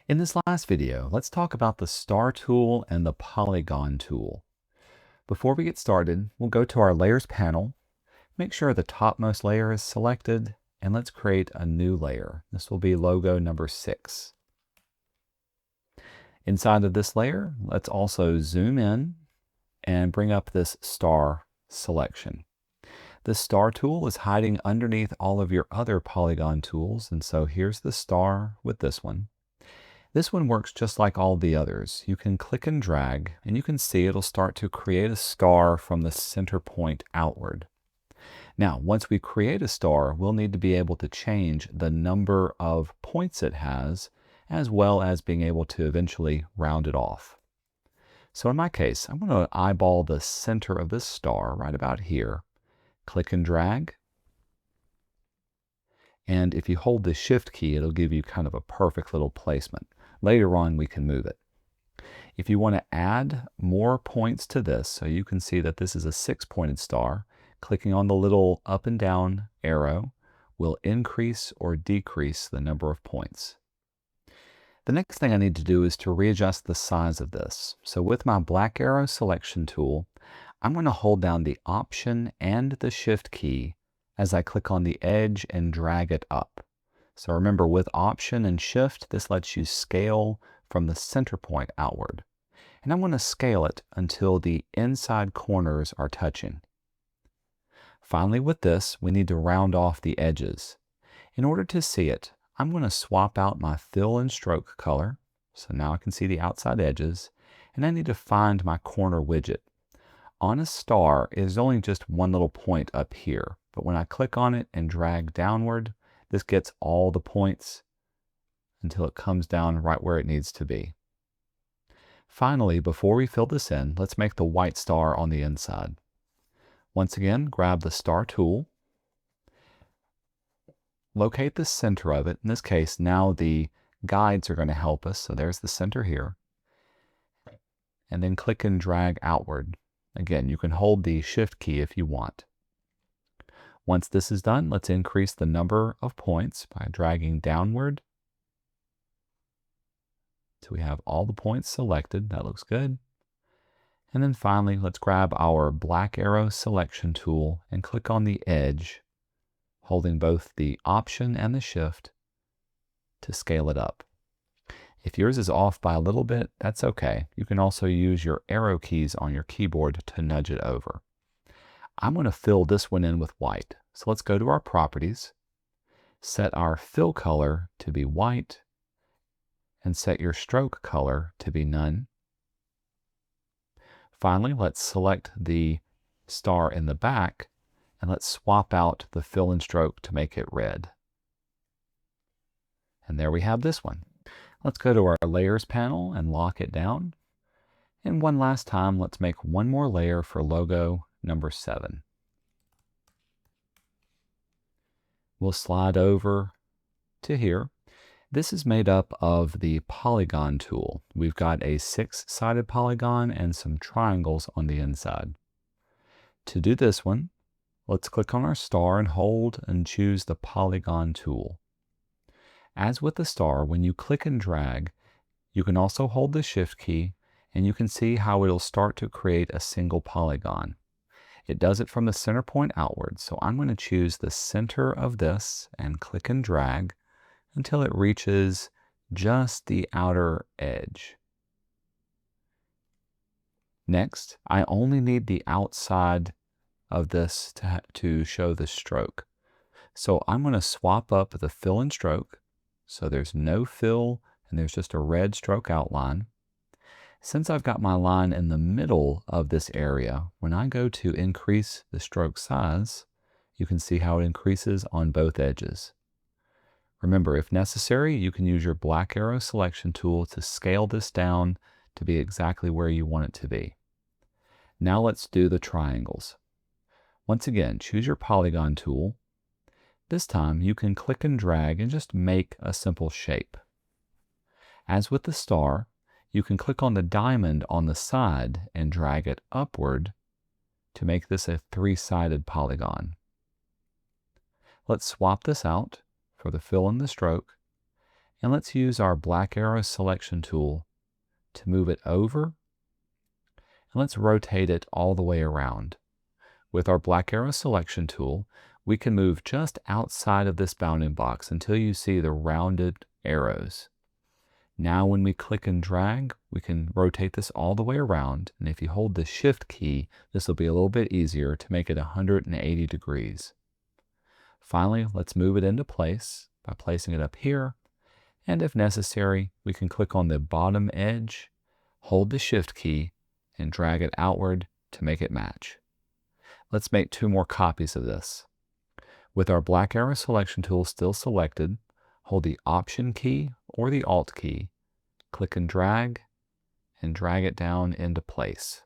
In this last video, let's talk about the star tool and the polygon tool. Before we get started, we'll go to our layers panel, make sure the topmost layer is selected, and let's create a new layer. This will be logo number 6. Inside of this layer, let's also zoom in and bring up this star selection. The star tool is hiding underneath all of your other polygon tools, and so here's the star with this one. This one works just like all the others. You can click and drag, and you can see it'll start to create a star from the center point outward. Now, once we create a star, we'll need to be able to change the number of points it has, as well as being able to eventually round it off. So in my case, I'm going to eyeball the center of this star right about here. Click and drag. And if you hold the Shift key, it'll give you kind of a perfect little placement. Later on, we can move it. If you want to add more points to this, so you can see that this is a 6-pointed star, clicking on the little up and down arrow will increase or decrease the number of points. The next thing I need to do is to readjust the size of this. So with my black arrow selection tool, I'm going to hold down the Option and the Shift key as I click on the edge and drag it up. So remember, with Option and Shift, this lets you scale from the center point outward. And I'm going to scale it until the inside corners are touching. Finally, with this, we need to round off the edges. In order to see it, I'm going to swap out my fill and stroke color. So now I can see the outside edges. And I need to find my corner widget. On a star, it is only just one little point up here. But when I click on it and drag downward, this gets all the points until it comes down right where it needs to be. Finally, before we fill this in, let's make the white star on the inside. Once again, grab the star tool, locate the center of it. In this case, now the guides are going to help us. So there's the center here. And then click and drag outward. Again, you can hold the Shift key if you want. Once this is done, let's increase the number of points by dragging downward. So we have all the points selected. That looks good. And then finally, let's grab our black arrow selection tool and click on the edge, holding both the Option and the Shift to scale it up. If yours is off by a little bit, that's okay. You can also use your arrow keys on your keyboard to nudge it over. I'm going to fill this one in with white. So let's go to our properties, set our fill color to be white, and set your stroke color to be none. Finally, let's select the star in the back, and let's swap out the fill and stroke to make it red. And there we have this one. Let's go to our layers panel and lock it down. And one last time, let's make one more layer for logo number 7. We'll slide over to here. This is made up of the polygon tool. We've got a 6-sided polygon and some triangles on the inside. To do this one, let's click on our star and hold and choose the polygon tool. As with the star, when you click and drag, you can also hold the Shift key and you can see how it'll start to create a single polygon. It does it from the center point outward, so I'm going to choose the center of this and click and drag until it reaches just the outer edge. Next, I only need the outside of this to show the stroke. So I'm going to swap up the fill and stroke, so there's no fill and there's just a red stroke outline. Since I've got my line in the middle of this area, when I go to increase the stroke size, you can see how it increases on both edges. Remember, if necessary, you can use your black arrow selection tool to scale this down to be exactly where you want it to be. Now let's do the triangles. Once again, choose your polygon tool. This time you can click and drag and just make a simple shape. As with the star, you can click on the diamond on the side and drag it upward to make this a 3-sided polygon. Let's swap this out for the fill and the stroke, and let's use our black arrow selection tool to move it over, and let's rotate it all the way around. With our black arrow selection tool, we can move just outside of this bounding box until you see the rounded arrows. Now when we click and drag, we can rotate this all the way around, and if you hold the Shift key, this will be a little bit easier to make it 180 degrees. Finally, let's move it into place by placing it up here, and if necessary, we can click on the bottom edge, hold the Shift key, and drag it outward to make it match. Let's make 2 more copies of this. With our black arrow selection tool still selected, hold the Option key or the Alt key, click and drag it down into place.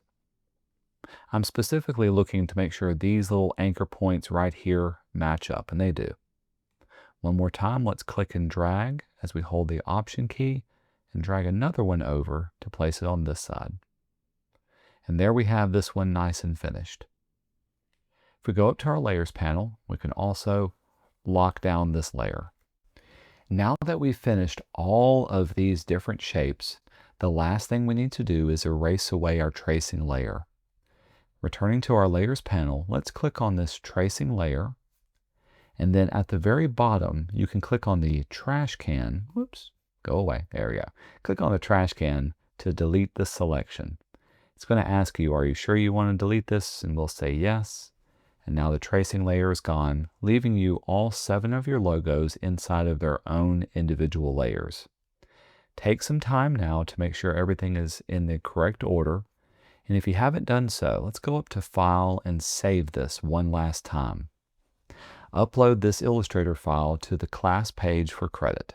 I'm specifically looking to make sure these little anchor points right here match up, and they do. One more time, let's click and drag as we hold the Option key and drag another one over to place it on this side. And there we have this one nice and finished. If we go up to our Layers panel, we can also lock down this layer. Now that we've finished all of these different shapes, the last thing we need to do is erase away our tracing layer. Returning to our Layers panel, let's click on this tracing layer, and then at the very bottom, you can click on the trash can. Whoops, go away, there we go. Click on the trash can to delete the selection. It's going to ask you, are you sure you want to delete this? And we'll say yes. And now the tracing layer is gone, leaving you all 7 of your logos inside of their own individual layers. Take some time now to make sure everything is in the correct order. And if you haven't done so, let's go up to File and save this one last time. Upload this Illustrator file to the class page for credit.